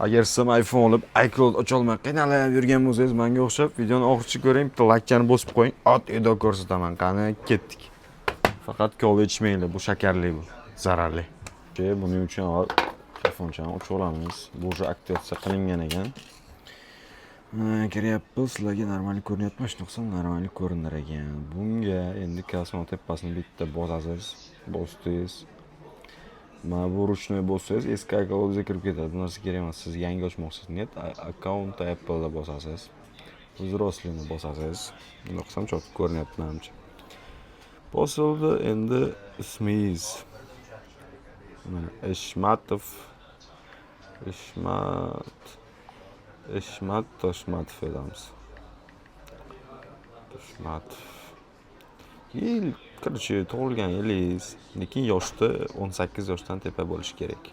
Agar siz ham iPhone olib, iCloud ocha olmay qiynalib yurgan bo'lsangiz, menga o'xshab videoni oxirigacha ko'ring, bitta laykani bosib qo'ying. Ot edo ko'rsataman. Qani ketdik. Faqat kola ichmanglar, bu shakarli bu, zararli. Buning uchun telefonchani ochib olamiz. Bu уже aktivatsiya qilingan ekan. Kiryapmiz, sizlarga normal ko'rinyapmi? Shunaqa normal ko'rinar ekan. Bunga endi kasma tepasini bitta bosasiz, bosdingiz. Mana bu ruchnoy bo'lsangiz, eski akkauntga kirib ketadi. Bu narsa kerak emas. Siz yangi ochmoqchisiz. Net akkaunt Apple'da bosasiz. Взрослыйni bosasiz. Bunday qilsam chot ko'rinyapti menimcha. Bosildi, endi ismingiz. Mana Eshmatov. Eshmat Toshmatov edamiz. Toshmatov. Yil, короче, tug'ilgan yilingiz, lekin yoshda 18 yoshdan tepa bo'lishi kerak.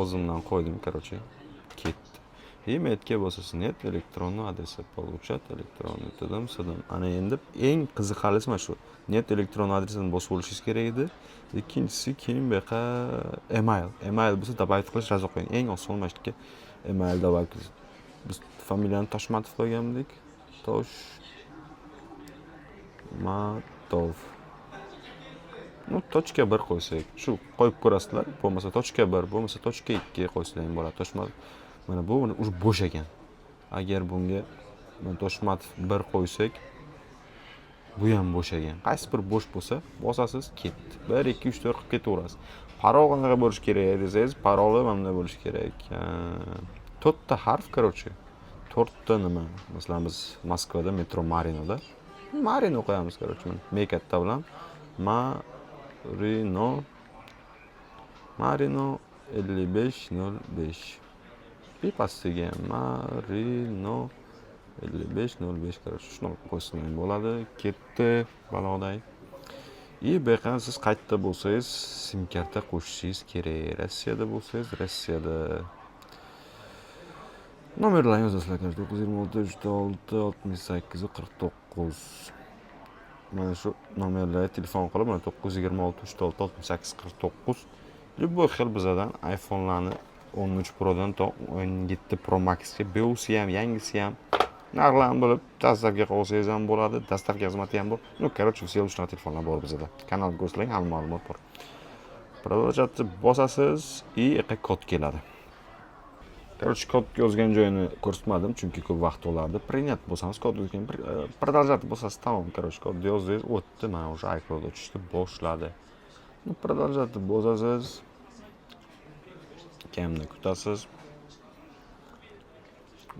O'zimdan qo'ydim, короче, ketdi. Metga bosasiz, net elektronniy adresi, получать elektronniy dedim. Ana endi eng qiziqarlisi mana shu. Net elektron adresini bosib olishingiz kerak edi. Ikkinchisi keyin bu yoqqa email. Email bo'lsa добавить qilish razzo qo'ying. Eng oson mana shu email добавить qilish. Biz familiyani Toshmatov qo'ygandik. Toshmatov. Точка 1 qo'ysak, shu qo'yib ko'rasizlar. Bo'lmasa точка 1, bo'lmasa точка 2 qo'ysanglar ham bo'ladi. Toshmatov. Mana bu уже bo'sh ekan. Agar bunga Toshmatov 1 qo'ysak, bu ham bo'sh ekan. Qaysi bir bo'sh bo'lsa, bosasiz, ketdi. 1 2 3 4 qilib ketaverasiz. Parol qanaqa bo'lish kerak desangiz, paroli mana bo'lish kerak. 4 ta harf, короче. 4 ta nima? Masalan, biz Moskvada metro Marinoda Marino qo'yamiz, короче. Mekatta bilan Marino 5505. Pastiga Marino 5505, короче, shunaqa qo'ysam ham bo'ladi. Ketdi baloday. Bu yoqqa siz qayerda bo'lsangiz, sim karta qo'shishingiz kerak. Rossiyada bo'lsangiz, Rossiyada nomerlarni yozasizlar, 926 36 68 49. Mana shu nomerlarga telefon qilib, mana 926 36 68 49. Любой xil bizadan iPhone'larni 13 Pro'dan to 17 Pro Max'ga bo'lsa ham, yangisi ham narxlarni bilib, dastavka qilsangiz ham bo'ladi, dastavka xizmati ham bor. Короче, все shunaqa telefonlar bor bizda. Kanalga ko'rsang hamma ma'lumot bor. Продолжать bosasiz, kod keladi. Короче, kod yozgan joyini ko'rsatmadim, chunki ko'p vaqt olardi. Принять bo'lsangiz, kod yozgan, продолжать bo'lsangiz, tamom, короче, kod yozdingiz, o'tdi, mana o'sha iCloud ochishni boshladi. Продолжать bosasiz, kamni kutasiz.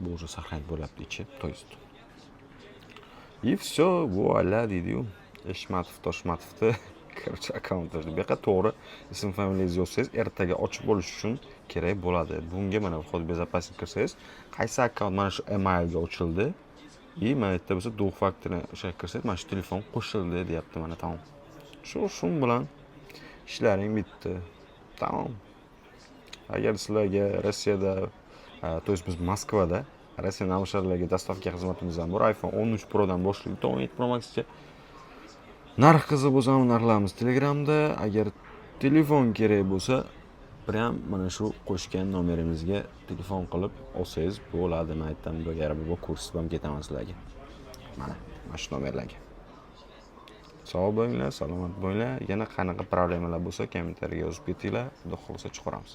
Bu уже сохранить bo'lyapti ichi, то есть. И все, voilà deydi-yu. Eshmatov Toshmatovni короче akkauntda bu yoqqa to'g'ri ism familiyangizni yozsangiz, ertaga ochib bo'lish uchun kerak bo'ladi. Bunga mana vhod безопасник kirsangiz, qaysi akkaunt mana shu emailga ochildi, mana yerda bo'lsa duh faktorni o'sha kirsangiz, mana shu telefon qo'shildi deyapti, mana tamom. Shu bilan ishlaring bitdi. Tamom. Agar sizlarga Rossiyada, то есть biz Moskvada, Rossiya navsharlarga dastavka xizmatimiz ham bor. iPhone 13 Pro'dan boshlaydi, 17 Pro Max'gacha. Narx qiziq bo'lsa, narxlarimiz Telegramda. Agar telefon kerak bo'lsa, prям mana shu qo'shgan nomerimizga telefon qilib olsangiz bo'ladi. Men aytdim, bu kursga ham ketaman sizlarga. Mana shu nomerlarga. Sog' bo'linglar, salomat bo'linglar. Yana qanaqa problemalar bo'lsa, kommentariyga yozib ketinglar. Xudo xolisa chiqaramiz.